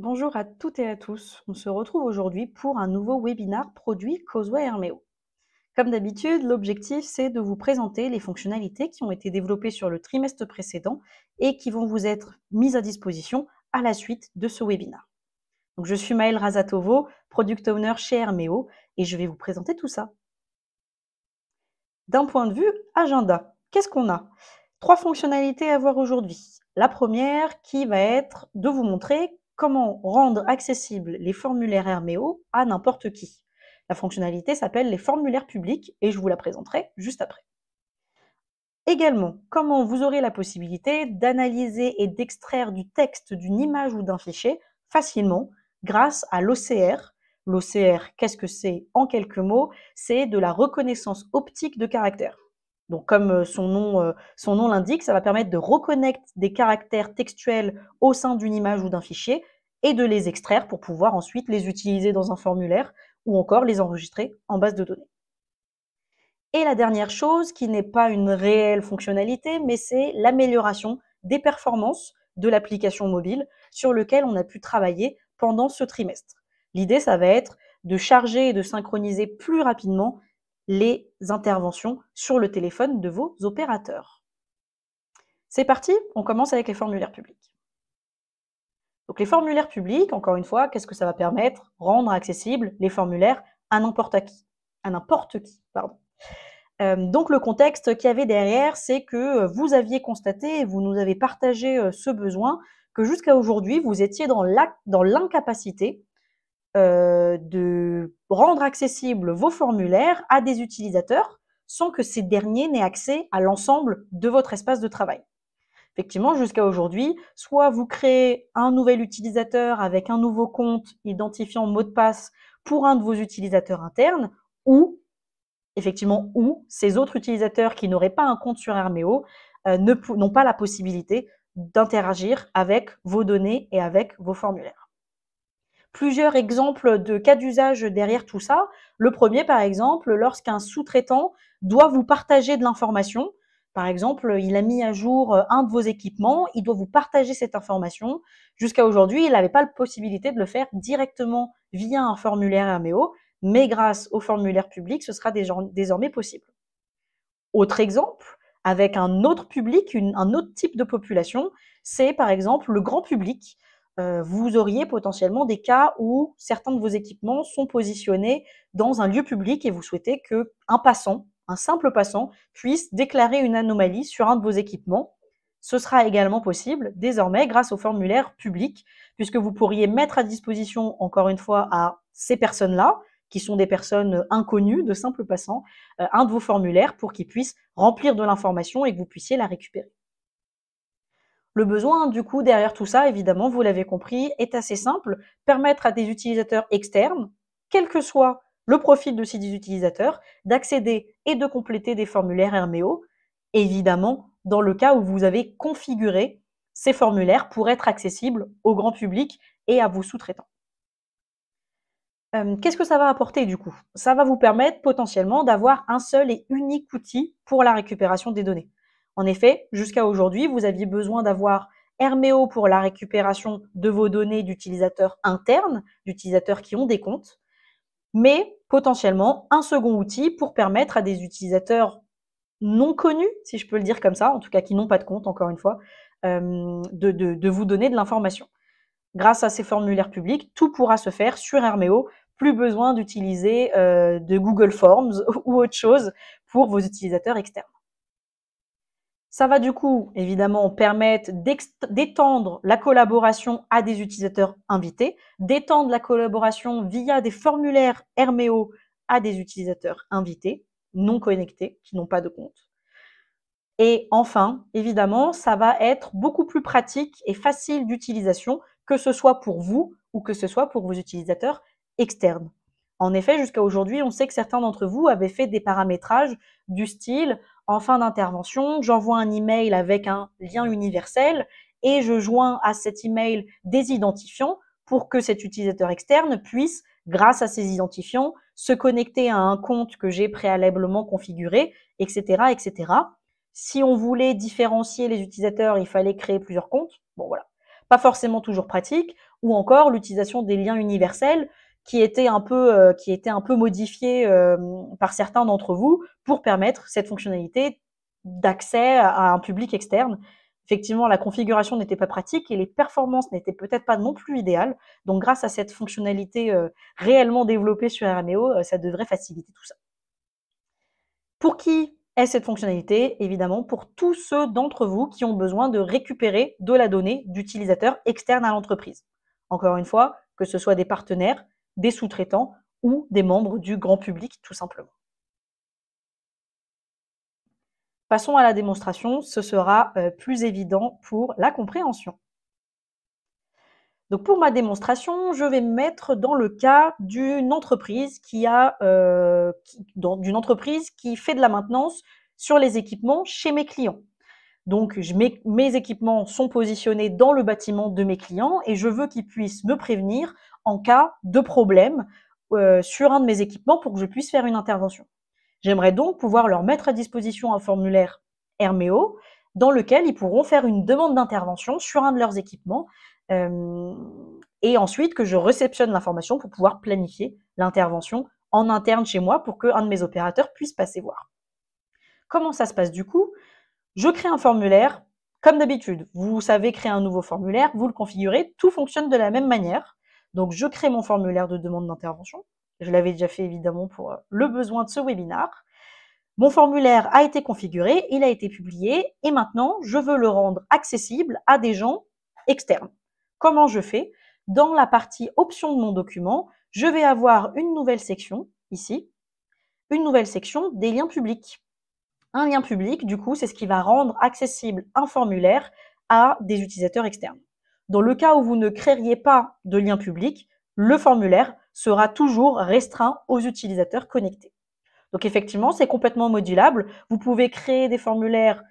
Bonjour à toutes et à tous. On se retrouve aujourd'hui pour un nouveau webinar produit Causeway Hermeo. Comme d'habitude, l'objectif c'est de vous présenter les fonctionnalités qui ont été développées sur le trimestre précédent et qui vont vous être mises à disposition à la suite de ce webinar. Donc, je suis Maëlle Razatovo, Product Owner chez Hermeo et je vais vous présenter tout ça. D'un point de vue agenda, qu'est-ce qu'on a? 3 fonctionnalités à voir aujourd'hui. La première qui va être de vous montrer comment rendre accessibles les formulaires Hermeo à n'importe qui. La fonctionnalité s'appelle les formulaires publics et je vous la présenterai juste après. Également, comment vous aurez la possibilité d'analyser et d'extraire du texte, d'une image ou d'un fichier facilement grâce à l'OCR. L'OCR, qu'est-ce que c'est en quelques mots? C'est de la reconnaissance optique de caractères. Donc, comme son nom l'indique, ça va permettre de reconnaître des caractères textuels au sein d'une image ou d'un fichier et de les extraire pour pouvoir ensuite les utiliser dans un formulaire ou encore les enregistrer en base de données. Et la dernière chose, qui n'est pas une réelle fonctionnalité, mais c'est l'amélioration des performances de l'application mobile sur lequel on a pu travailler pendant ce trimestre. L'idée, ça va être de charger et de synchroniser plus rapidement les interventions sur le téléphone de vos opérateurs. C'est parti, on commence avec les formulaires publics. Donc les formulaires publics, encore une fois, qu'est-ce que ça va permettre? Rendre accessibles les formulaires à n'importe qui. Donc le contexte qu'il y avait derrière, c'est que vous aviez constaté et vous nous avez partagé ce besoin que jusqu'à aujourd'hui, vous étiez dans l'incapacité de rendre accessibles vos formulaires à des utilisateurs sans que ces derniers n'aient accès à l'ensemble de votre espace de travail. Effectivement, jusqu'à aujourd'hui, soit vous créez un nouvel utilisateur avec un nouveau compte identifiant mot de passe pour un de vos utilisateurs internes, ou ces autres utilisateurs qui n'auraient pas un compte sur Hermeo n'ont pas la possibilité d'interagir avec vos données et avec vos formulaires. Plusieurs exemples de cas d'usage derrière tout ça. Le premier, par exemple, lorsqu'un sous-traitant doit vous partager de l'information. Par exemple, il a mis à jour un de vos équipements, il doit vous partager cette information. Jusqu'à aujourd'hui, il n'avait pas la possibilité de le faire directement via un formulaire Hermeo, mais grâce au formulaire public, ce sera désormais possible. Autre exemple, avec un autre public, un autre type de population, c'est par exemple le grand public. Vous auriez potentiellement des cas où certains de vos équipements sont positionnés dans un lieu public et vous souhaitez qu'un passant, un simple passant, puisse déclarer une anomalie sur un de vos équipements. Ce sera également possible désormais grâce au formulaire public, puisque vous pourriez mettre à disposition, encore une fois, à ces personnes-là, qui sont des personnes inconnues, de simples passants, un de vos formulaires pour qu'ils puissent remplir de l'information et que vous puissiez la récupérer. Le besoin, du coup, derrière tout ça, évidemment, vous l'avez compris, est assez simple. Permettre à des utilisateurs externes, quel que soit le profil de ces utilisateurs, d'accéder et de compléter des formulaires Hermeo, évidemment, dans le cas où vous avez configuré ces formulaires pour être accessibles au grand public et à vos sous-traitants. Qu'est-ce que ça va apporter du coup? Ça va vous permettre potentiellement d'avoir un seul et unique outil pour la récupération des données. En effet, jusqu'à aujourd'hui, vous aviez besoin d'avoir Hermeo pour la récupération de vos données d'utilisateurs internes, d'utilisateurs qui ont des comptes, mais potentiellement un second outil pour permettre à des utilisateurs non connus, si je peux le dire comme ça, en tout cas qui n'ont pas de compte, encore une fois, de vous donner de l'information. Grâce à ces formulaires publics, tout pourra se faire sur Hermeo. Plus besoin d'utiliser de Google Forms ou autre chose pour vos utilisateurs externes. Ça va du coup, évidemment, permettre d'étendre la collaboration à des utilisateurs invités, d'étendre la collaboration via des formulaires Hermeo à des utilisateurs invités, non connectés, qui n'ont pas de compte. Et enfin, évidemment, ça va être beaucoup plus pratique et facile d'utilisation, que ce soit pour vous ou que ce soit pour vos utilisateurs externes. En effet, jusqu'à aujourd'hui, on sait que certains d'entre vous avaient fait des paramétrages du style en fin d'intervention, j'envoie un email avec un lien universel et je joins à cet email des identifiants pour que cet utilisateur externe puisse, grâce à ces identifiants, se connecter à un compte que j'ai préalablement configuré, etc., etc. Si on voulait différencier les utilisateurs, il fallait créer plusieurs comptes. Bon, voilà. pas forcément toujours pratique, ou encore l'utilisation des liens universels qui étaient un peu modifiés par certains d'entre vous pour permettre cette fonctionnalité d'accès à un public externe. Effectivement, la configuration n'était pas pratique et les performances n'étaient peut-être pas non plus idéales. Donc, grâce à cette fonctionnalité réellement développée sur Hermeo, ça devrait faciliter tout ça. Pour qui est cette fonctionnalité? Évidemment, pour tous ceux d'entre vous qui ont besoin de récupérer de la donnée d'utilisateurs externes à l'entreprise. Encore une fois, que ce soit des partenaires, des sous-traitants ou des membres du grand public, tout simplement. Passons à la démonstration, ce sera plus évident pour la compréhension. Donc pour ma démonstration, je vais me mettre dans le cas d'une entreprise qui fait de la maintenance sur les équipements chez mes clients. Donc mes équipements sont positionnés dans le bâtiment de mes clients et je veux qu'ils puissent me prévenir en cas de problème sur un de mes équipements pour que je puisse faire une intervention. J'aimerais donc pouvoir leur mettre à disposition un formulaire Hermeo dans lequel ils pourront faire une demande d'intervention sur un de leurs équipements et ensuite que je réceptionne l'information pour pouvoir planifier l'intervention en interne chez moi pour qu'un de mes opérateurs puisse passer voir. Comment ça se passe du coup? Je crée un formulaire, comme d'habitude. Vous savez créer un nouveau formulaire, vous le configurez, tout fonctionne de la même manière. Donc je crée mon formulaire de demande d'intervention. Je l'avais déjà fait évidemment pour le besoin de ce webinaire. Mon formulaire a été configuré, il a été publié et maintenant je veux le rendre accessible à des gens externes. Comment je fais? Dans la partie options de mon document, je vais avoir une nouvelle section, ici, une nouvelle section des liens publics. Un lien public, du coup, c'est ce qui va rendre accessible un formulaire à des utilisateurs externes. Dans le cas où vous ne créeriez pas de lien public, le formulaire sera toujours restreint aux utilisateurs connectés. Donc effectivement, c'est complètement modulable. Vous pouvez créer des formulaires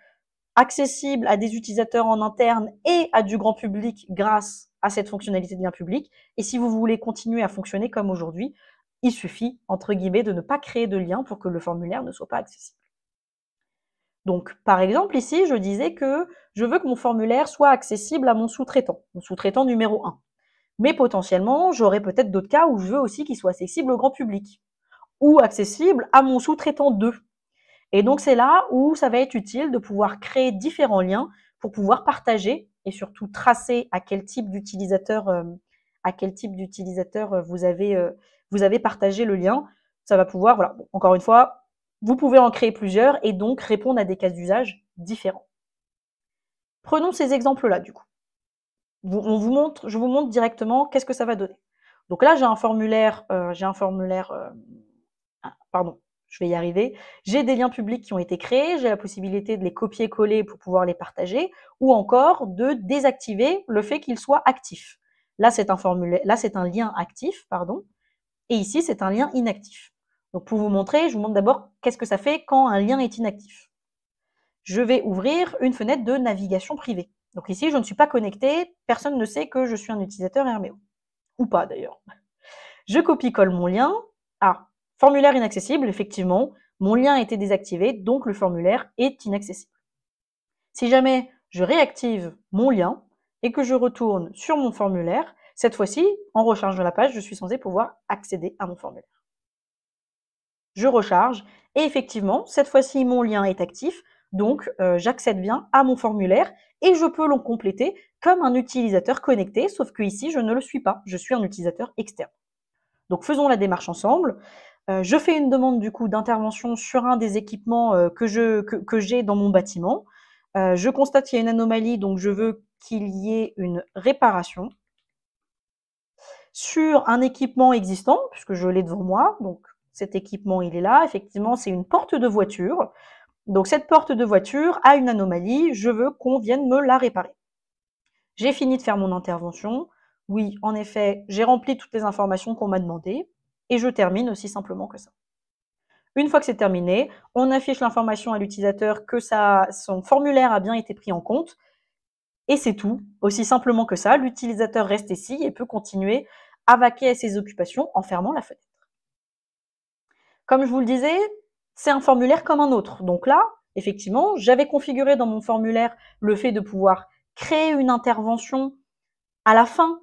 accessibles à des utilisateurs en interne et à du grand public grâce à cette fonctionnalité de lien public. Et si vous voulez continuer à fonctionner comme aujourd'hui, il suffit, entre guillemets, de ne pas créer de lien pour que le formulaire ne soit pas accessible. Donc, par exemple, ici, je disais que je veux que mon formulaire soit accessible à mon sous-traitant numéro 1. Mais potentiellement, j'aurai peut-être d'autres cas où je veux aussi qu'il soit accessible au grand public ou accessible à mon sous-traitant 2. Et donc, c'est là où ça va être utile de pouvoir créer différents liens pour pouvoir partager et surtout tracer à quel type d'utilisateur vous avez partagé le lien. Ça va pouvoir, voilà, encore une fois, vous pouvez en créer plusieurs et donc répondre à des cas d'usage différents. Prenons ces exemples-là, du coup. Je vous montre directement qu'est-ce que ça va donner. Donc là, j'ai un formulaire, pardon, je vais y arriver. J'ai des liens publics qui ont été créés, j'ai la possibilité de les copier-coller pour pouvoir les partager, ou encore de désactiver le fait qu'ils soient actifs. Là, c'est un lien actif, pardon, et ici, c'est un lien inactif. Donc, pour vous montrer, je vous montre d'abord qu'est-ce que ça fait quand un lien est inactif. Je vais ouvrir une fenêtre de navigation privée. Donc ici, je ne suis pas connecté, personne ne sait que je suis un utilisateur Hermeo. Ou pas d'ailleurs. Je copie-colle mon lien. Ah, formulaire inaccessible, effectivement, mon lien a été désactivé, donc le formulaire est inaccessible. Si jamais je réactive mon lien et que je retourne sur mon formulaire, cette fois-ci, en rechargeant la page, je suis censé pouvoir accéder à mon formulaire. Je recharge et effectivement, cette fois-ci, mon lien est actif, donc j'accède bien à mon formulaire et je peux le compléter comme un utilisateur connecté, sauf que ici, je ne le suis pas, je suis un utilisateur externe. Donc faisons la démarche ensemble. Je fais une demande du coup d'intervention sur un des équipements que j'ai dans mon bâtiment. Je constate qu'il y a une anomalie, donc je veux qu'il y ait une réparation sur un équipement existant, puisque je l'ai devant moi. Donc cet équipement, il est là. Effectivement, c'est une porte de voiture. Donc cette porte de voiture a une anomalie. Je veux qu'on vienne me la réparer. J'ai fini de faire mon intervention. Oui, en effet, j'ai rempli toutes les informations qu'on m'a demandées. Et je termine aussi simplement que ça. Une fois que c'est terminé, on affiche l'information à l'utilisateur que son formulaire a bien été pris en compte. Et c'est tout, aussi simplement que ça. L'utilisateur reste ici et peut continuer à vaquer à ses occupations en fermant la fenêtre. Comme je vous le disais, c'est un formulaire comme un autre. Donc là, effectivement, j'avais configuré dans mon formulaire le fait de pouvoir créer une intervention À la fin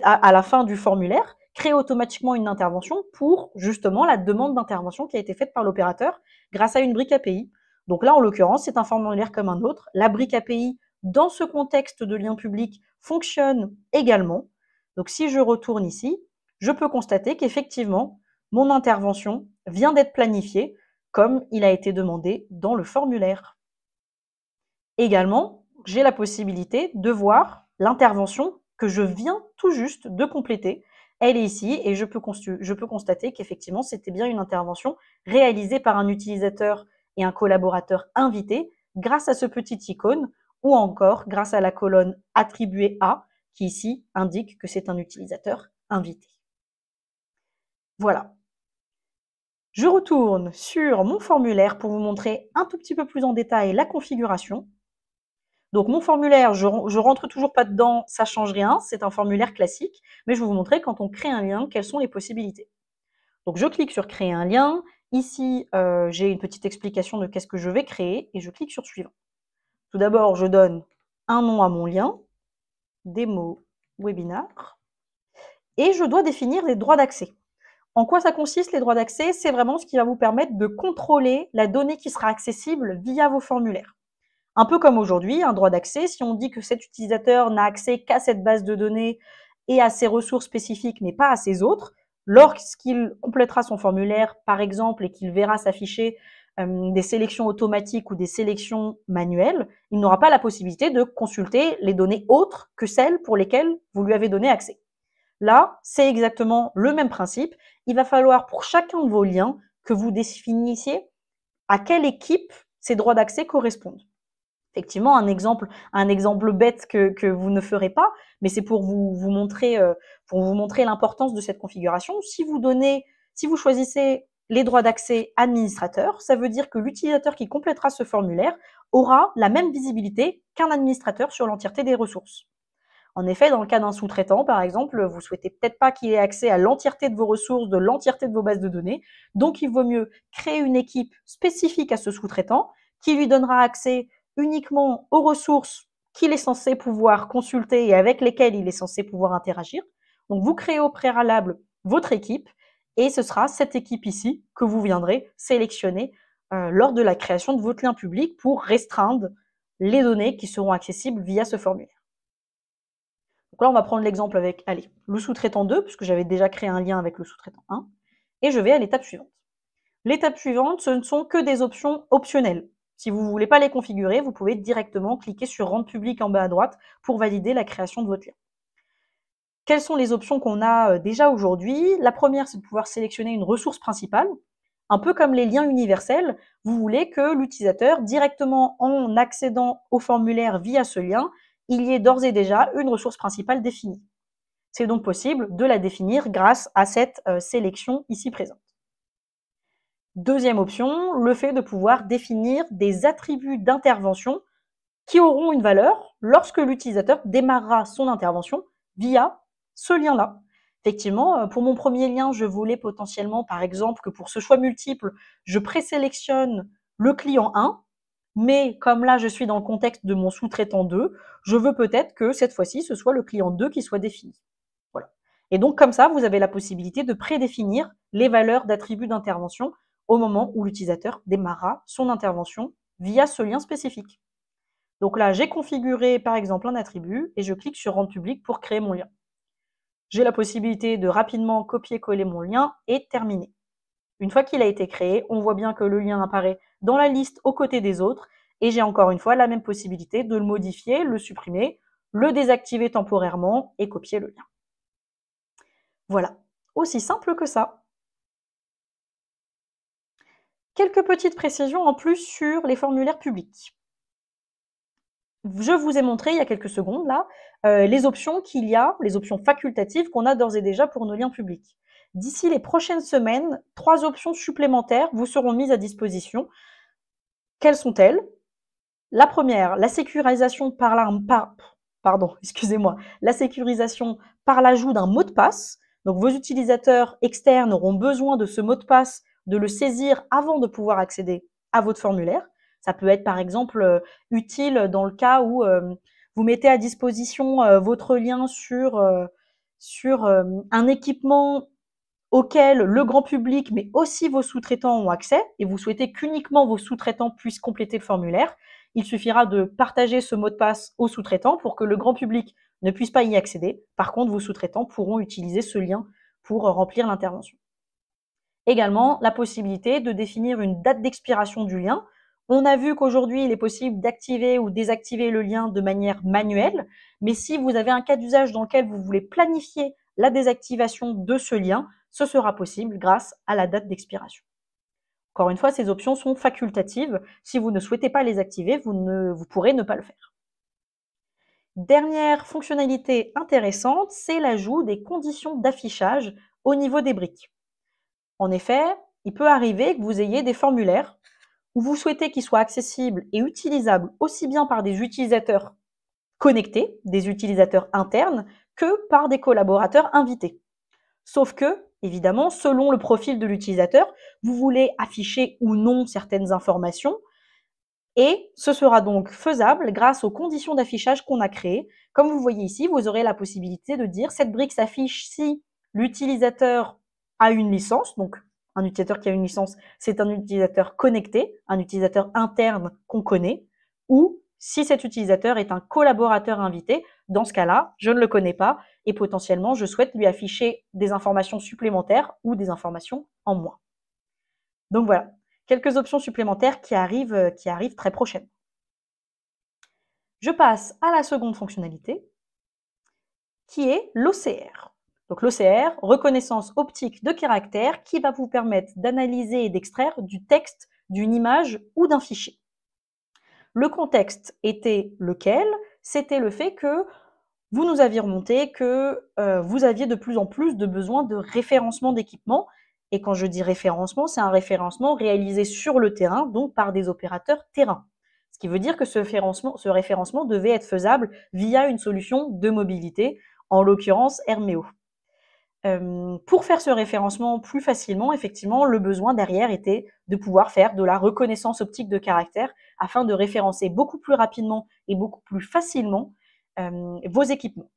à la fin du formulaire, créer automatiquement une intervention pour justement la demande d'intervention qui a été faite par l'opérateur grâce à une brique API. Donc là, en l'occurrence, c'est un formulaire comme un autre. La brique API, dans ce contexte de lien public, fonctionne également. Donc si je retourne ici, je peux constater qu'effectivement, mon intervention vient d'être planifiée comme il a été demandé dans le formulaire. Également, j'ai la possibilité de voir l'intervention que je viens tout juste de compléter. Elle est ici et je peux constater qu'effectivement, c'était bien une intervention réalisée par un utilisateur et un collaborateur invité grâce à ce petit icône ou encore grâce à la colonne attribuée à qui ici indique que c'est un utilisateur invité. Voilà. Je retourne sur mon formulaire pour vous montrer un tout petit peu plus en détail la configuration. Donc mon formulaire, je rentre toujours pas dedans, ça change rien, c'est un formulaire classique, mais je vais vous montrer quand on crée un lien, quelles sont les possibilités. Donc je clique sur créer un lien, ici j'ai une petite explication de qu'est-ce que je vais créer et je clique sur suivant. Tout d'abord, je donne un nom à mon lien, démo webinar, et je dois définir les droits d'accès. En quoi ça consiste les droits d'accès? C'est vraiment ce qui va vous permettre de contrôler la donnée qui sera accessible via vos formulaires. Un peu comme aujourd'hui, un droit d'accès, si on dit que cet utilisateur n'a accès qu'à cette base de données et à ses ressources spécifiques, mais pas à ses autres, lorsqu'il complétera son formulaire, par exemple, et qu'il verra s'afficher des sélections automatiques ou des sélections manuelles, il n'aura pas la possibilité de consulter les données autres que celles pour lesquelles vous lui avez donné accès. Là, c'est exactement le même principe. Il va falloir pour chacun de vos liens que vous définissiez à quelle équipe ces droits d'accès correspondent. Effectivement, un exemple bête que vous ne ferez pas, mais c'est pour vous montrer l'importance de cette configuration. Si vous choisissez les droits d'accès administrateur, ça veut dire que l'utilisateur qui complétera ce formulaire aura la même visibilité qu'un administrateur sur l'entièreté des ressources. En effet, dans le cas d'un sous-traitant, par exemple, vous souhaitez peut-être pas qu'il ait accès à l'entièreté de vos ressources, de l'entièreté de vos bases de données, donc il vaut mieux créer une équipe spécifique à ce sous-traitant qui lui donnera accès uniquement aux ressources qu'il est censé pouvoir consulter et avec lesquelles il est censé pouvoir interagir. Donc vous créez au préalable votre équipe et ce sera cette équipe ici que vous viendrez sélectionner lors de la création de votre lien public pour restreindre les données qui seront accessibles via ce formulaire. Donc là, on va prendre l'exemple avec, le sous-traitant 2, puisque j'avais déjà créé un lien avec le sous-traitant 1, et je vais à l'étape suivante. L'étape suivante, ce ne sont que des options optionnelles. Si vous ne voulez pas les configurer, vous pouvez directement cliquer sur Rendre public en bas à droite pour valider la création de votre lien. Quelles sont les options qu'on a déjà aujourd'hui? La première, c'est de pouvoir sélectionner une ressource principale. Un peu comme les liens universels, vous voulez que l'utilisateur, directement en accédant au formulaire via ce lien, il y ait d'ores et déjà une ressource principale définie. C'est donc possible de la définir grâce à cette sélection ici présente. Deuxième option, le fait de pouvoir définir des attributs d'intervention qui auront une valeur lorsque l'utilisateur démarrera son intervention via ce lien-là. Effectivement, pour mon premier lien, je voulais potentiellement, par exemple, que pour ce choix multiple, je présélectionne le client 1, mais comme là, je suis dans le contexte de mon sous-traitant 2, je veux peut-être que cette fois-ci, ce soit le client 2 qui soit défini. Voilà. Et donc, comme ça, vous avez la possibilité de prédéfinir les valeurs d'attributs d'intervention au moment où l'utilisateur démarrera son intervention via ce lien spécifique. Donc là, j'ai configuré par exemple un attribut et je clique sur Rendre public pour créer mon lien. J'ai la possibilité de rapidement copier-coller mon lien et terminer. Une fois qu'il a été créé, on voit bien que le lien apparaît dans la liste aux côtés des autres et j'ai encore une fois la même possibilité de le modifier, le supprimer, le désactiver temporairement et copier le lien. Voilà, aussi simple que ça. Quelques petites précisions en plus sur les formulaires publics. Je vous ai montré il y a quelques secondes là les options qu'il y a, les options facultatives qu'on a d'ores et déjà pour nos liens publics. D'ici les prochaines semaines, 3 options supplémentaires vous seront mises à disposition. Quelles sont-elles? La première, la sécurisation par l'ajout d'un mot de passe. Donc vos utilisateurs externes auront besoin de ce mot de passe, de le saisir avant de pouvoir accéder à votre formulaire. Ça peut être par exemple utile dans le cas où vous mettez à disposition votre lien sur un équipement auquel le grand public, mais aussi vos sous-traitants ont accès, et vous souhaitez qu'uniquement vos sous-traitants puissent compléter le formulaire, il suffira de partager ce mot de passe aux sous-traitants pour que le grand public ne puisse pas y accéder. Par contre, vos sous-traitants pourront utiliser ce lien pour remplir l'intervention. Également, la possibilité de définir une date d'expiration du lien. On a vu qu'aujourd'hui, il est possible d'activer ou désactiver le lien de manière manuelle, mais si vous avez un cas d'usage dans lequel vous voulez planifier la désactivation de ce lien, ce sera possible grâce à la date d'expiration. Encore une fois, ces options sont facultatives. Si vous ne souhaitez pas les activer, vous pourrez ne pas le faire. Dernière fonctionnalité intéressante, c'est l'ajout des conditions d'affichage au niveau des briques. En effet, il peut arriver que vous ayez des formulaires où vous souhaitez qu'ils soient accessibles et utilisables aussi bien par des utilisateurs connectés, des utilisateurs internes, que par des collaborateurs invités. Sauf que, évidemment, selon le profil de l'utilisateur, vous voulez afficher ou non certaines informations, et ce sera donc faisable grâce aux conditions d'affichage qu'on a créées. Comme vous voyez ici, vous aurez la possibilité de dire cette brique s'affiche si l'utilisateur a une licence, donc un utilisateur qui a une licence, c'est un utilisateur connecté, un utilisateur interne qu'on connaît, ou si cet utilisateur est un collaborateur invité, dans ce cas-là, je ne le connais pas et potentiellement, je souhaite lui afficher des informations supplémentaires ou des informations en moins. Donc voilà, quelques options supplémentaires qui arrivent très prochainement. Je passe à la seconde fonctionnalité, qui est l'OCR. Donc l'OCR, reconnaissance optique de caractère, qui va vous permettre d'analyser et d'extraire du texte, d'une image ou d'un fichier. Le contexte était lequel? C'était le fait que vous nous aviez remonté que vous aviez de plus en plus de besoin de référencement d'équipements. Et quand je dis référencement, c'est un référencement réalisé sur le terrain, donc par des opérateurs terrain. Ce qui veut dire que ce référencement devait être faisable via une solution de mobilité, en l'occurrence Herméo. Pour faire ce référencement plus facilement, effectivement, le besoin derrière était de pouvoir faire de la reconnaissance optique de caractère afin de référencer beaucoup plus rapidement et beaucoup plus facilement vos équipements.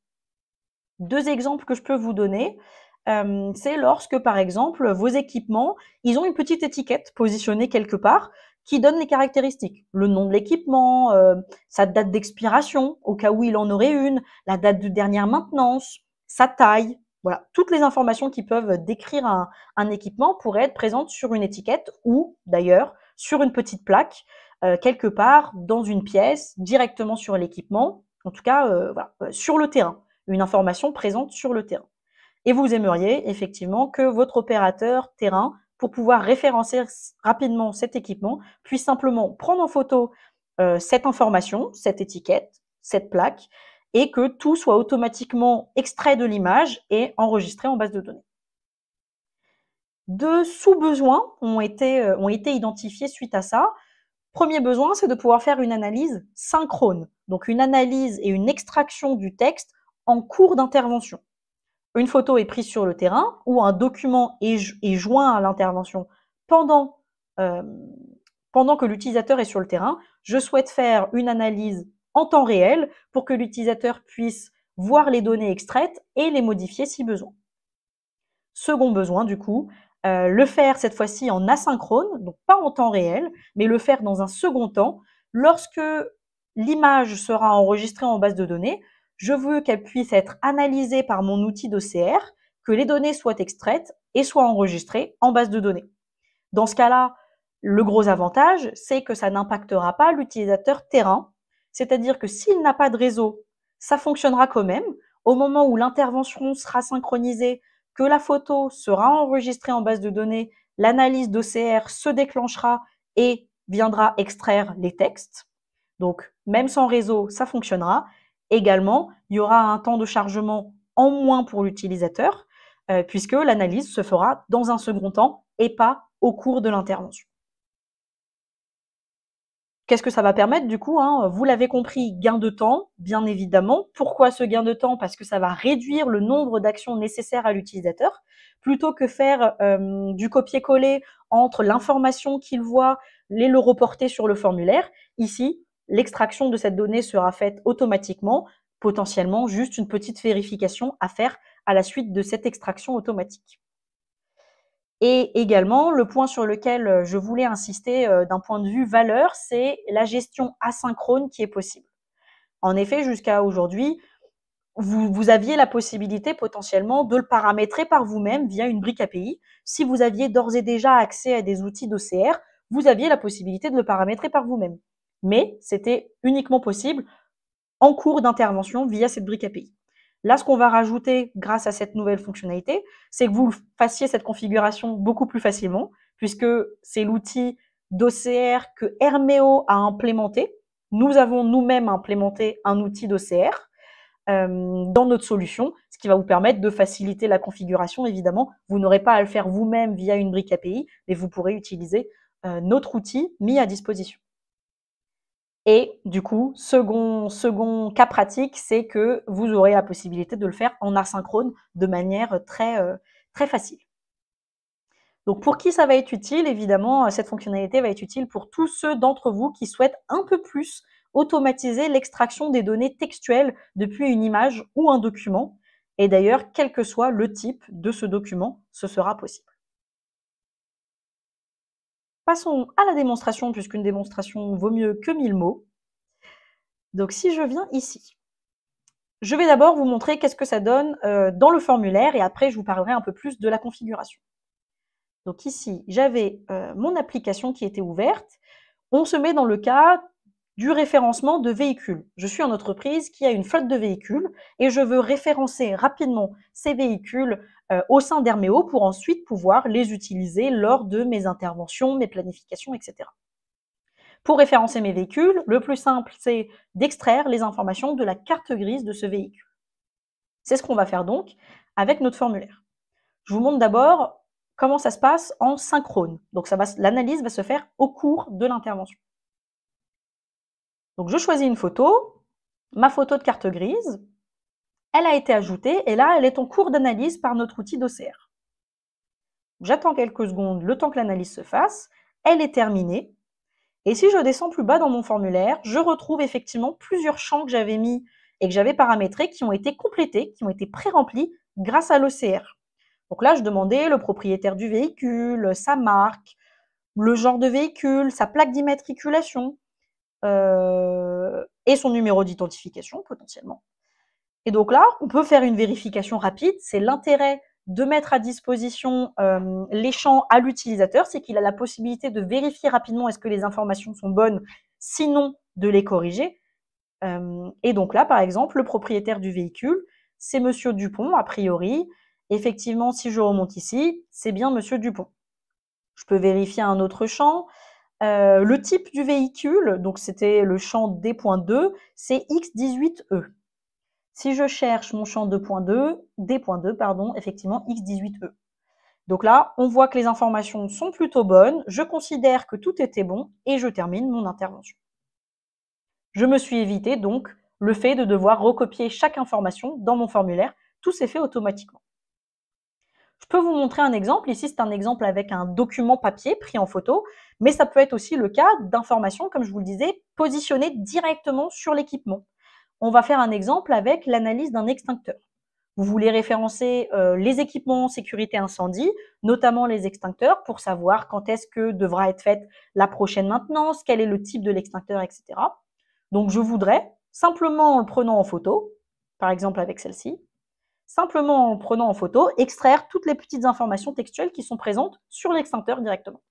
Deux exemples que je peux vous donner, c'est lorsque, par exemple, vos équipements, ils ont une petite étiquette positionnée quelque part qui donne les caractéristiques. Le nom de l'équipement, sa date d'expiration, au cas où il en aurait une, la date de dernière maintenance, sa taille. Voilà, toutes les informations qui peuvent décrire un équipement pourraient être présentes sur une étiquette ou, d'ailleurs, sur une petite plaque, quelque part dans une pièce, directement sur l'équipement, en tout cas, voilà, sur le terrain, une information présente sur le terrain. Et vous aimeriez effectivement que votre opérateur terrain, pour pouvoir référencer rapidement cet équipement, puisse simplement prendre en photo cette information, cette étiquette, cette plaque, et que tout soit automatiquement extrait de l'image et enregistré en base de données. Deux sous-besoins ont été identifiés suite à ça. Premier besoin, c'est de pouvoir faire une analyse synchrone, donc une analyse et une extraction du texte en cours d'intervention. Une photo est prise sur le terrain ou un document est joint à l'intervention pendant que l'utilisateur est sur le terrain. Je souhaite faire une analyse en temps réel pour que l'utilisateur puisse voir les données extraites et les modifier si besoin. Second besoin, du coup, le faire cette fois-ci en asynchrone, donc pas en temps réel, mais le faire dans un second temps. Lorsque l'image sera enregistrée en base de données, je veux qu'elle puisse être analysée par mon outil d'OCR, que les données soient extraites et soient enregistrées en base de données. Dans ce cas-là, le gros avantage, c'est que ça n'impactera pas l'utilisateur terrain, c'est-à-dire que s'il n'a pas de réseau, ça fonctionnera quand même. Au moment où l'intervention sera synchronisée, que la photo sera enregistrée en base de données, l'analyse d'OCR se déclenchera et viendra extraire les textes. Donc, même sans réseau, ça fonctionnera. Également, il y aura un temps de chargement en moins pour l'utilisateur, puisque l'analyse se fera dans un second temps et pas au cours de l'intervention. Qu'est-ce que ça va permettre du coup, vous l'avez compris, gain de temps, bien évidemment. Pourquoi ce gain de temps? Parce que ça va réduire le nombre d'actions nécessaires à l'utilisateur. Plutôt que faire du copier-coller entre l'information qu'il voit et le reporter sur le formulaire, ici, l'extraction de cette donnée sera faite automatiquement, potentiellement juste une petite vérification à faire à la suite de cette extraction automatique. Et également, le point sur lequel je voulais insister d'un point de vue valeur, c'est la gestion asynchrone qui est possible. En effet, jusqu'à aujourd'hui, vous aviez la possibilité potentiellement de le paramétrer par vous-même via une brique API. Si vous aviez d'ores et déjà accès à des outils d'OCR, vous aviez la possibilité de le paramétrer par vous-même. Mais c'était uniquement possible en cours d'intervention via cette brique API. Là, ce qu'on va rajouter grâce à cette nouvelle fonctionnalité, c'est que vous fassiez cette configuration beaucoup plus facilement, puisque c'est l'outil d'OCR que Hermeo a implémenté. Nous avons nous-mêmes implémenté un outil d'OCR dans notre solution, ce qui va vous permettre de faciliter la configuration. Évidemment, vous n'aurez pas à le faire vous-même via une brique API, mais vous pourrez utiliser notre outil mis à disposition. Et du coup, second cas pratique, c'est que vous aurez la possibilité de le faire en asynchrone de manière très facile. Donc pour qui ça va être utile? Évidemment, cette fonctionnalité va être utile pour tous ceux d'entre vous qui souhaitent un peu plus automatiser l'extraction des données textuelles depuis une image ou un document. Et d'ailleurs, quel que soit le type de ce document, ce sera possible. Passons à la démonstration, puisqu'une démonstration vaut mieux que 1000 mots. Donc si je viens ici, je vais d'abord vous montrer qu'est-ce que ça donne dans le formulaire et après je vous parlerai un peu plus de la configuration. Donc ici, j'avais mon application qui était ouverte. On se met dans le cas du référencement de véhicules. Je suis une entreprise qui a une flotte de véhicules et je veux référencer rapidement ces véhicules au sein d'Hermeo pour ensuite pouvoir les utiliser lors de mes interventions, mes planifications, etc. Pour référencer mes véhicules, le plus simple, c'est d'extraire les informations de la carte grise de ce véhicule. C'est ce qu'on va faire donc avec notre formulaire. Je vous montre d'abord comment ça se passe en synchrone. Donc l'analyse va se faire au cours de l'intervention. Donc je choisis une photo, ma photo de carte grise, elle a été ajoutée et là elle est en cours d'analyse par notre outil d'OCR. J'attends quelques secondes, le temps que l'analyse se fasse, elle est terminée. Et si je descends plus bas dans mon formulaire, je retrouve effectivement plusieurs champs que j'avais mis et que j'avais paramétrés qui ont été complétés, qui ont été pré-remplis grâce à l'OCR. Donc là, je demandais le propriétaire du véhicule, sa marque, le genre de véhicule, sa plaque d'immatriculation et son numéro d'identification potentiellement. Et donc là, on peut faire une vérification rapide. C'est l'intérêt de mettre à disposition les champs à l'utilisateur, c'est qu'il a la possibilité de vérifier rapidement est-ce que les informations sont bonnes, sinon de les corriger. Et donc là, par exemple, le propriétaire du véhicule, c'est Monsieur Dupont, a priori. Effectivement, si je remonte ici, c'est bien Monsieur Dupont. Je peux vérifier un autre champ. Le type du véhicule, donc c'était le champ D.2, c'est X18E. Si je cherche mon champ D.2, pardon, effectivement X18E. Donc là, on voit que les informations sont plutôt bonnes, je considère que tout était bon et je termine mon intervention. Je me suis évité donc le fait de devoir recopier chaque information dans mon formulaire, tout s'est fait automatiquement. Je peux vous montrer un exemple, ici c'est un exemple avec un document papier pris en photo, mais ça peut être aussi le cas d'informations, comme je vous le disais, positionnées directement sur l'équipement. On va faire un exemple avec l'analyse d'un extincteur. Vous voulez référencer les équipements sécurité incendie, notamment les extincteurs, pour savoir quand est-ce que devra être faite la prochaine maintenance, quel est le type de l'extincteur, etc. Donc je voudrais, simplement en le prenant en photo, par exemple avec celle-ci, simplement en prenant en photo, extraire toutes les petites informations textuelles qui sont présentes sur l'extincteur directement.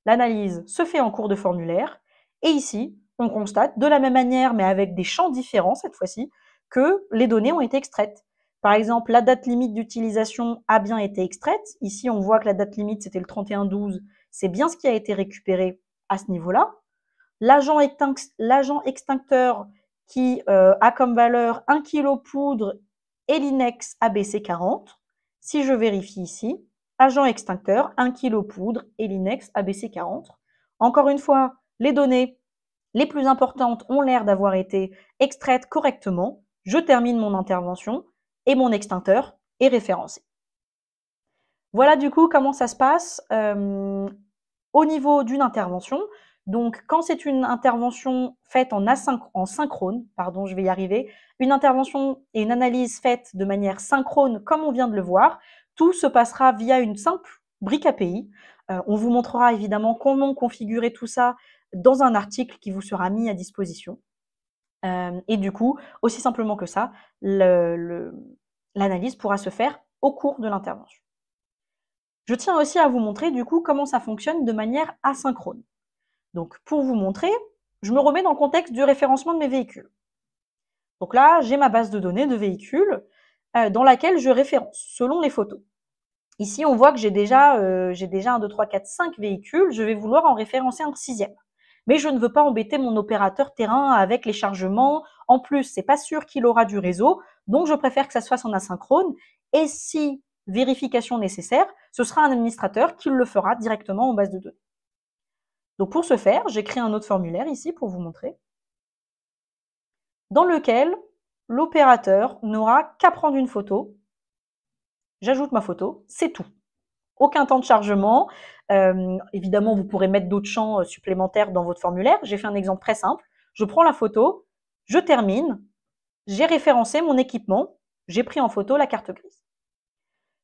L'analyse se fait en cours de formulaire, et ici, on constate de la même manière, mais avec des champs différents cette fois-ci, que les données ont été extraites. Par exemple, la date limite d'utilisation a bien été extraite. Ici, on voit que la date limite, c'était le 31/12. C'est bien ce qui a été récupéré à ce niveau-là. L'agent extincteur qui a comme valeur 1 kg poudre et l'INEX ABC40. Si je vérifie ici, agent extincteur, 1 kg poudre et l'INEX ABC40. Encore une fois, les données les plus importantes ont l'air d'avoir été extraites correctement. Je termine mon intervention et mon extincteur est référencé. Voilà du coup comment ça se passe au niveau d'une intervention. Donc, quand c'est une intervention faite en synchrone, pardon, je vais y arriver, une intervention et une analyse faite de manière synchrone, comme on vient de le voir, tout se passera via une simple brique API. On vous montrera évidemment comment configurer tout ça dans un article qui vous sera mis à disposition. Et du coup, aussi simplement que ça, l'analyse pourra se faire au cours de l'intervention. Je tiens aussi à vous montrer du coup comment ça fonctionne de manière asynchrone. Donc pour vous montrer, je me remets dans le contexte du référencement de mes véhicules. Donc là, j'ai ma base de données de véhicules dans laquelle je référence selon les photos. Ici, on voit que j'ai déjà 1, 2, 3, 4, 5 véhicules. Je vais vouloir en référencer un 6e. Mais je ne veux pas embêter mon opérateur terrain avec les chargements. En plus, c'est pas sûr qu'il aura du réseau. Donc, je préfère que ça se fasse en asynchrone. Et si vérification nécessaire, ce sera un administrateur qui le fera directement en base de données. Donc, pour ce faire, j'ai créé un autre formulaire ici pour vous montrer, dans lequel l'opérateur n'aura qu'à prendre une photo. J'ajoute ma photo, c'est tout. Aucun temps de chargement. Évidemment, vous pourrez mettre d'autres champs supplémentaires dans votre formulaire. J'ai fait un exemple très simple. Je prends la photo, je termine, j'ai référencé mon équipement, j'ai pris en photo la carte grise.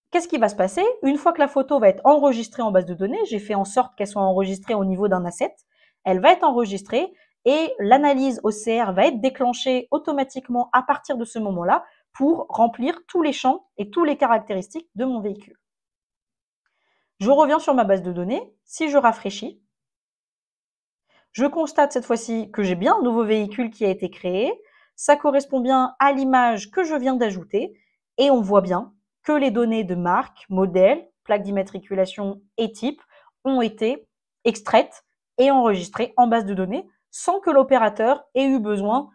Qu'est-ce qui va se passer? Une fois que la photo va être enregistrée en base de données, j'ai fait en sorte qu'elle soit enregistrée au niveau d'un asset, elle va être enregistrée et l'analyse OCR va être déclenchée automatiquement à partir de ce moment-là pour remplir tous les champs et toutes les caractéristiques de mon véhicule. Je reviens sur ma base de données. Si je rafraîchis, je constate cette fois-ci que j'ai bien un nouveau véhicule qui a été créé. Ça correspond bien à l'image que je viens d'ajouter et on voit bien que les données de marque, modèle, plaque d'immatriculation et type ont été extraites et enregistrées en base de données sans que l'opérateur ait eu besoin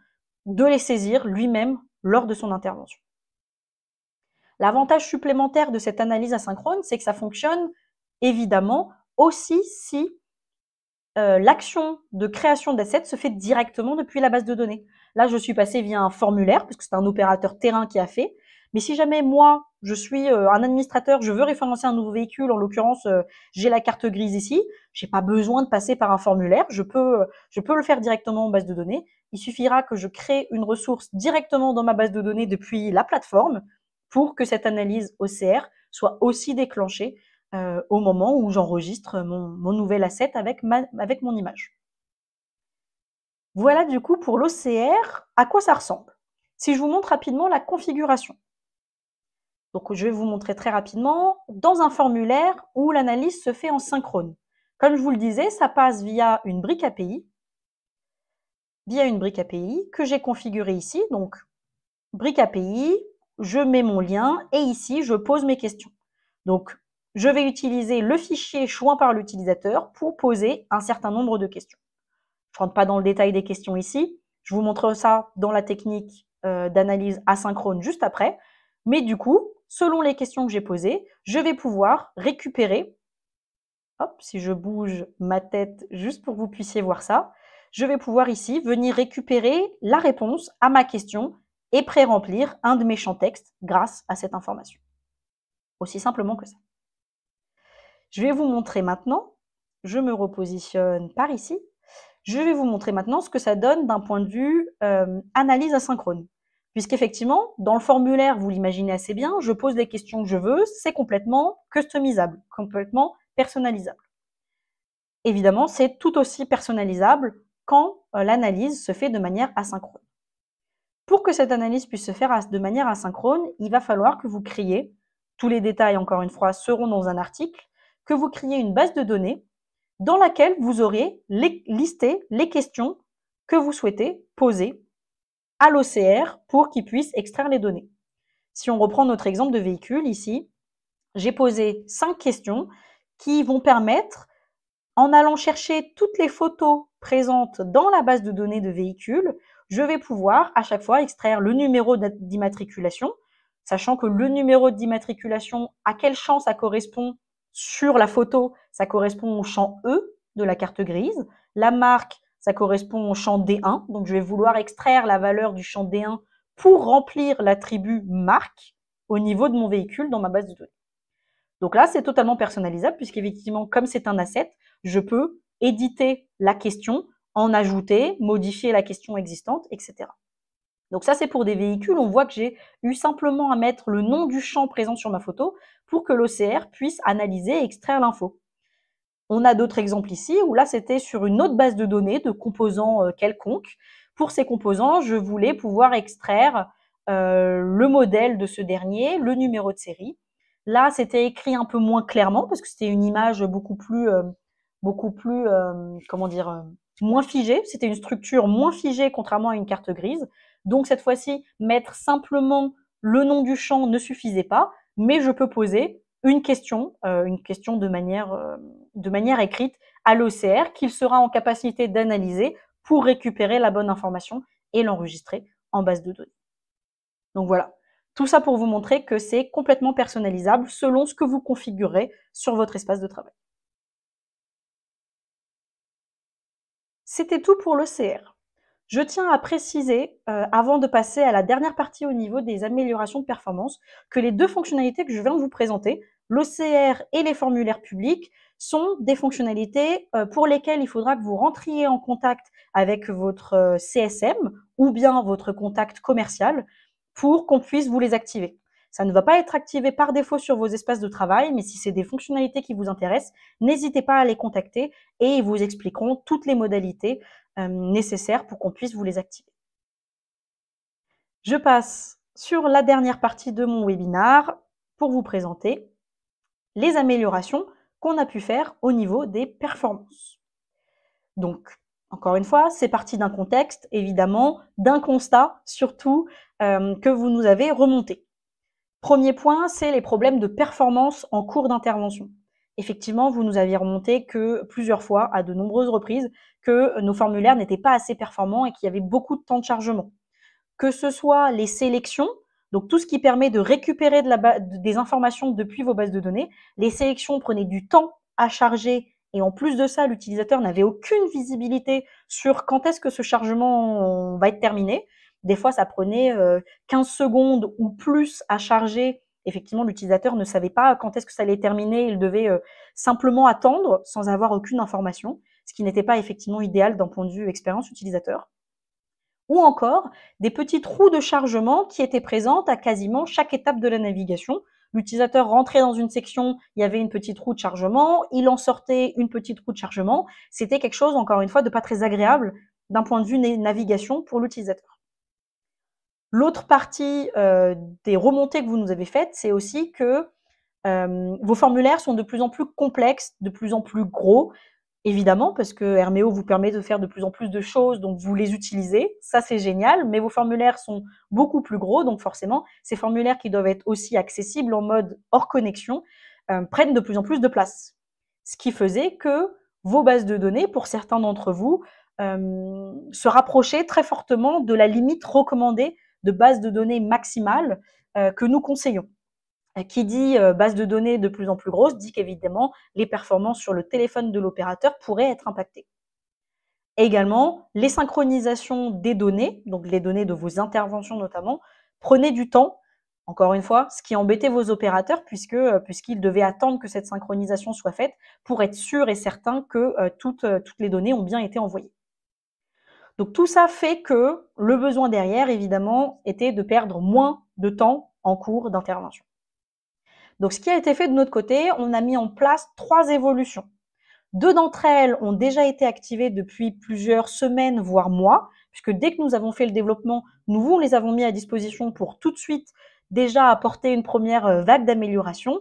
de les saisir lui-même lors de son intervention. L'avantage supplémentaire de cette analyse asynchrone, c'est que ça fonctionne évidemment aussi si l'action de création d'assets se fait directement depuis la base de données. Là, je suis passée via un formulaire, parce que c'est un opérateur terrain qui a fait. Mais si jamais moi, je suis un administrateur, je veux référencer un nouveau véhicule, en l'occurrence, j'ai la carte grise ici, j'ai pas besoin de passer par un formulaire, je peux le faire directement en base de données. Il suffira que je crée une ressource directement dans ma base de données depuis la plateforme pour que cette analyse OCR soit aussi déclenchée au moment où j'enregistre mon nouvel asset avec mon image. Voilà du coup pour l'OCR, à quoi ça ressemble. Si je vous montre rapidement la configuration. Donc je vais vous montrer très rapidement dans un formulaire où l'analyse se fait en synchrone. Comme je vous le disais, ça passe via une brique API que j'ai configurée ici. Donc brique API, je mets mon lien et ici je pose mes questions. Donc je vais utiliser le fichier joint par l'utilisateur pour poser un certain nombre de questions. Je ne rentre pas dans le détail des questions ici. Je vous montre ça dans la technique d'analyse asynchrone juste après. Mais du coup, selon les questions que j'ai posées, je vais pouvoir récupérer, hop, si je bouge ma tête juste pour que vous puissiez voir ça, je vais pouvoir ici venir récupérer la réponse à ma question et pré-remplir un de mes champs texte grâce à cette information. Aussi simplement que ça. Je vais vous montrer maintenant, je me repositionne par ici, je vais vous montrer maintenant ce que ça donne d'un point de vue analyse asynchrone. Puisqu'effectivement, dans le formulaire, vous l'imaginez assez bien, je pose les questions que je veux, c'est complètement customisable, complètement personnalisable. Évidemment, c'est tout aussi personnalisable quand l'analyse se fait de manière asynchrone. Pour que cette analyse puisse se faire de manière asynchrone, il va falloir que vous créiez, tous les détails encore une fois seront dans un article, que vous créiez une base de données dans laquelle vous aurez listé les questions que vous souhaitez poser à l'OCR pour qu'il puisse extraire les données. Si on reprend notre exemple de véhicule ici, j'ai posé 5 questions qui vont permettre, en allant chercher toutes les photos présentes dans la base de données de véhicule, je vais pouvoir à chaque fois extraire le numéro d'immatriculation, sachant que le numéro d'immatriculation, à quel champ ça correspond sur la photo, ça correspond au champ E de la carte grise. La marque, ça correspond au champ D1. Donc, je vais vouloir extraire la valeur du champ D1 pour remplir l'attribut marque au niveau de mon véhicule dans ma base de données. Donc là, c'est totalement personnalisable puisqu'effectivement, comme c'est un asset, je peux éditer la question, en ajouter, modifier la question existante, etc. Donc ça, c'est pour des véhicules. On voit que j'ai eu simplement à mettre le nom du champ présent sur ma photo pour que l'OCR puisse analyser et extraire l'info. On a d'autres exemples ici où là, c'était sur une autre base de données de composants quelconques. Pour ces composants, je voulais pouvoir extraire le modèle de ce dernier, le numéro de série. Là, c'était écrit un peu moins clairement parce que c'était une image beaucoup plus comment dire, moins figée. C'était une structure moins figée contrairement à une carte grise. Donc cette fois-ci, mettre simplement le nom du champ ne suffisait pas, mais je peux poser une question de manière écrite à l'OCR qu'il sera en capacité d'analyser pour récupérer la bonne information et l'enregistrer en base de données. Donc voilà, tout ça pour vous montrer que c'est complètement personnalisable selon ce que vous configurez sur votre espace de travail. C'était tout pour l'OCR. Je tiens à préciser, avant de passer à la dernière partie au niveau des améliorations de performance, que les deux fonctionnalités que je viens de vous présenter, l'OCR et les formulaires publics, sont des fonctionnalités pour lesquelles il faudra que vous rentriez en contact avec votre CSM ou bien votre contact commercial pour qu'on puisse vous les activer. Ça ne va pas être activé par défaut sur vos espaces de travail, mais si c'est des fonctionnalités qui vous intéressent, n'hésitez pas à les contacter et ils vous expliqueront toutes les modalités nécessaires pour qu'on puisse vous les activer. Je passe sur la dernière partie de mon webinaire pour vous présenter les améliorations qu'on a pu faire au niveau des performances. Donc, encore une fois, c'est parti d'un contexte, évidemment, d'un constat surtout que vous nous avez remonté. Premier point, c'est les problèmes de performance en cours d'intervention. Effectivement, vous nous aviez remonté que plusieurs fois, à de nombreuses reprises, que nos formulaires n'étaient pas assez performants et qu'il y avait beaucoup de temps de chargement. Que ce soit les sélections, donc tout ce qui permet de récupérer des informations depuis vos bases de données, les sélections prenaient du temps à charger et en plus de ça, l'utilisateur n'avait aucune visibilité sur quand est-ce que ce chargement va être terminé. Des fois, ça prenait 15 secondes ou plus à charger. Effectivement, l'utilisateur ne savait pas quand est-ce que ça allait terminer. Il devait simplement attendre sans avoir aucune information, ce qui n'était pas effectivement idéal d'un point de vue expérience utilisateur. Ou encore des petits trous de chargement qui étaient présents à quasiment chaque étape de la navigation. L'utilisateur rentrait dans une section, il y avait une petite roue de chargement, il en sortait une petite roue de chargement. C'était quelque chose, encore une fois, de pas très agréable d'un point de vue navigation pour l'utilisateur. L'autre partie des remontées que vous nous avez faites, c'est aussi que vos formulaires sont de plus en plus complexes, de plus en plus gros, évidemment, parce que Herméo vous permet de faire de plus en plus de choses, donc vous les utilisez, ça c'est génial, mais vos formulaires sont beaucoup plus gros, donc forcément, ces formulaires qui doivent être aussi accessibles en mode hors connexion prennent de plus en plus de place. Ce qui faisait que vos bases de données, pour certains d'entre vous, se rapprochaient très fortement de la limite recommandée de base de données maximale que nous conseillons. Qui dit base de données de plus en plus grosse, dit qu'évidemment, les performances sur le téléphone de l'opérateur pourraient être impactées. Également, les synchronisations des données, donc les données de vos interventions notamment, prenaient du temps, encore une fois, ce qui embêtait vos opérateurs puisqu'ils devaient attendre que cette synchronisation soit faite pour être sûr et certain que toutes les données ont bien été envoyées. Donc tout ça fait que le besoin derrière, évidemment, était de perdre moins de temps en cours d'intervention. Donc ce qui a été fait de notre côté, on a mis en place 3 évolutions. 2 d'entre elles ont déjà été activées depuis plusieurs semaines, voire mois, puisque dès que nous avons fait le développement, nous vous les avons mis à disposition pour tout de suite déjà apporter une première vague d'amélioration.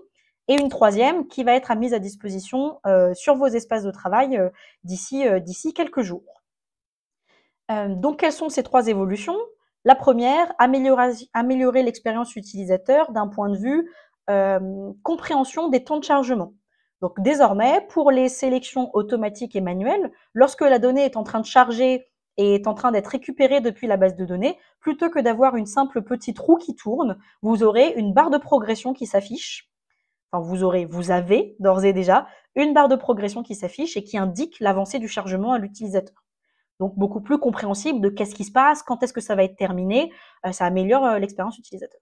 Et une troisième qui va être mise à disposition sur vos espaces de travail d'ici quelques jours. Donc quelles sont ces 3 évolutions? La première, améliorer l'expérience utilisateur d'un point de vue compréhension des temps de chargement. Donc désormais, pour les sélections automatiques et manuelles, lorsque la donnée est en train de charger et est en train d'être récupérée depuis la base de données, plutôt que d'avoir une simple petite roue qui tourne, vous aurez une barre de progression qui s'affiche. Enfin, vous avez d'ores et déjà une barre de progression qui s'affiche et qui indique l'avancée du chargement à l'utilisateur. Donc beaucoup plus compréhensible de qu'est-ce qui se passe, quand est-ce que ça va être terminé, ça améliore l'expérience utilisateur.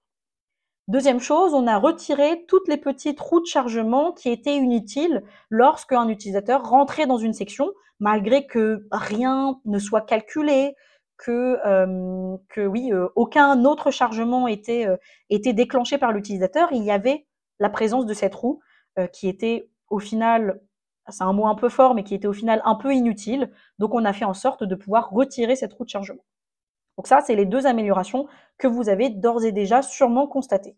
Deuxième chose, on a retiré toutes les petites roues de chargement qui étaient inutiles lorsqu'un utilisateur rentrait dans une section, malgré que rien ne soit calculé, que oui, aucun autre chargement était déclenché par l'utilisateur. Il y avait la présence de cette roue qui était au final, c'est un mot un peu fort, mais qui était au final un peu inutile. Donc on a fait en sorte de pouvoir retirer cette roue de chargement. Donc ça, c'est les deux améliorations que vous avez d'ores et déjà sûrement constatées.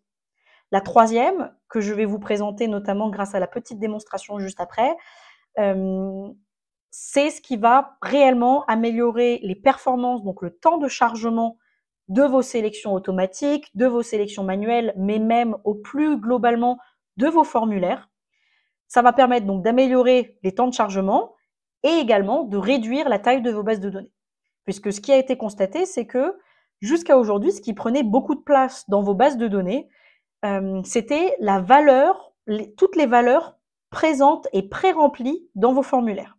La troisième, que je vais vous présenter notamment grâce à la petite démonstration juste après, c'est ce qui va réellement améliorer les performances, donc le temps de chargement de vos sélections automatiques, de vos sélections manuelles, mais même au plus globalement de vos formulaires. Ça va permettre donc d'améliorer les temps de chargement et également de réduire la taille de vos bases de données. Puisque ce qui a été constaté, c'est que jusqu'à aujourd'hui, ce qui prenait beaucoup de place dans vos bases de données, c'était la valeur, toutes les valeurs présentes et pré-remplies dans vos formulaires.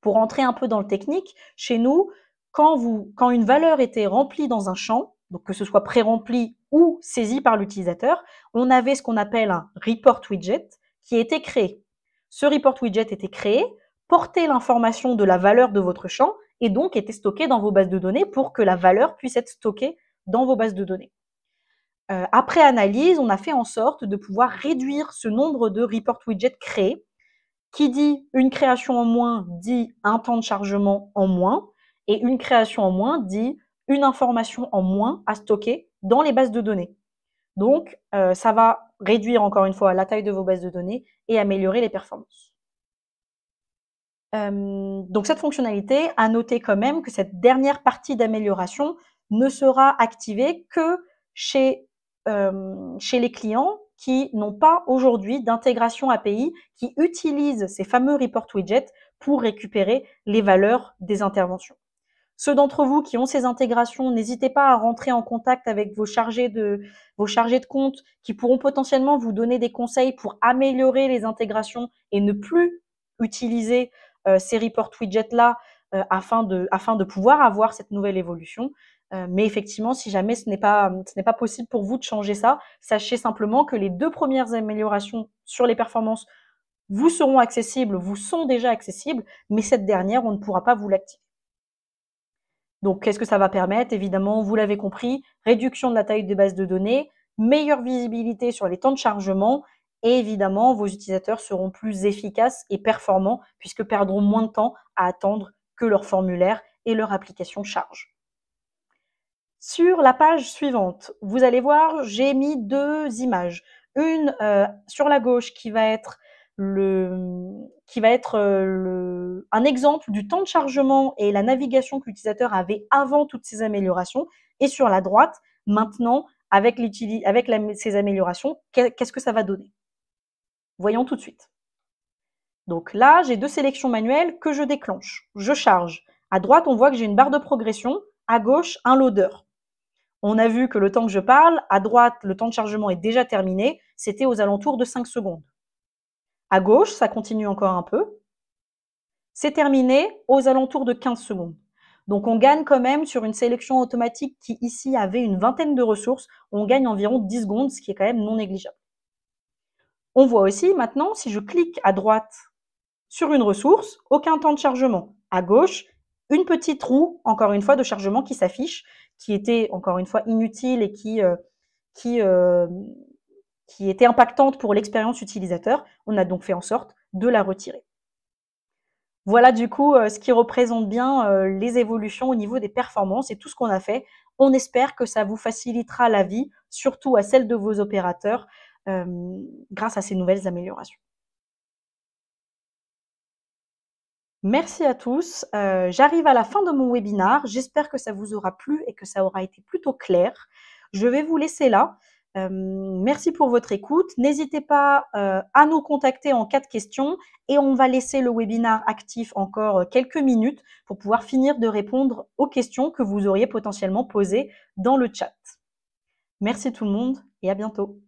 Pour entrer un peu dans le technique, chez nous, quand une valeur était remplie dans un champ, donc que ce soit pré-rempli ou saisi par l'utilisateur, on avait ce qu'on appelle un report widget qui était créé. Ce report widget était créé, portait l'information de la valeur de votre champ et donc était stocké dans vos bases de données pour que la valeur puisse être stockée dans vos bases de données. Après analyse, on a fait en sorte de pouvoir réduire ce nombre de report widgets créés. Qui dit une création en moins dit un temps de chargement en moins, et une création en moins dit une information en moins à stocker dans les bases de données. Donc, ça va réduire encore une fois la taille de vos bases de données et améliorer les performances. Donc cette fonctionnalité, à noter quand même que cette dernière partie d'amélioration ne sera activée que chez les clients qui n'ont pas aujourd'hui d'intégration API, qui utilisent ces fameux report widgets pour récupérer les valeurs des interventions. Ceux d'entre vous qui ont ces intégrations, n'hésitez pas à rentrer en contact avec vos chargés de compte qui pourront potentiellement vous donner des conseils pour améliorer les intégrations et ne plus utiliser ces report widgets-là afin de pouvoir avoir cette nouvelle évolution. Mais effectivement, si jamais ce n'est pas possible pour vous de changer ça, sachez simplement que les 2 premières améliorations sur les performances vous seront accessibles, vous sont déjà accessibles, mais cette dernière, on ne pourra pas vous l'activer. Donc, qu'est-ce que ça va permettre? Évidemment, vous l'avez compris, réduction de la taille des bases de données, meilleure visibilité sur les temps de chargement et évidemment, vos utilisateurs seront plus efficaces et performants puisque perdront moins de temps à attendre que leur formulaire et leur application chargent. Sur la page suivante, vous allez voir, j'ai mis 2 images. Une sur la gauche qui va être un exemple du temps de chargement et la navigation que l'utilisateur avait avant toutes ces améliorations. Et sur la droite, maintenant, avec ces améliorations, qu'est-ce que ça va donner? Voyons tout de suite. Donc là, j'ai 2 sélections manuelles que je déclenche. Je charge. À droite, on voit que j'ai une barre de progression. À gauche, un loader. On a vu que le temps que je parle, à droite, le temps de chargement est déjà terminé. C'était aux alentours de 5 secondes. À gauche, ça continue encore un peu. C'est terminé aux alentours de 15 secondes. Donc on gagne quand même sur une sélection automatique qui ici avait une vingtaine de ressources, on gagne environ 10 secondes, ce qui est quand même non négligeable. On voit aussi maintenant, si je clique à droite sur une ressource, aucun temps de chargement. À gauche, une petite roue, encore une fois, de chargement qui s'affiche, qui était encore une fois inutile et qui était impactante pour l'expérience utilisateur. On a donc fait en sorte de la retirer. Voilà du coup ce qui représente bien les évolutions au niveau des performances et tout ce qu'on a fait. On espère que ça vous facilitera la vie, surtout à celle de vos opérateurs, grâce à ces nouvelles améliorations. Merci à tous. J'arrive à la fin de mon webinaire. J'espère que ça vous aura plu et que ça aura été plutôt clair. Je vais vous laisser là. Merci pour votre écoute. N'hésitez pas à nous contacter en cas de questions et on va laisser le webinaire actif encore quelques minutes pour pouvoir finir de répondre aux questions que vous auriez potentiellement posées dans le chat. Merci tout le monde et à bientôt.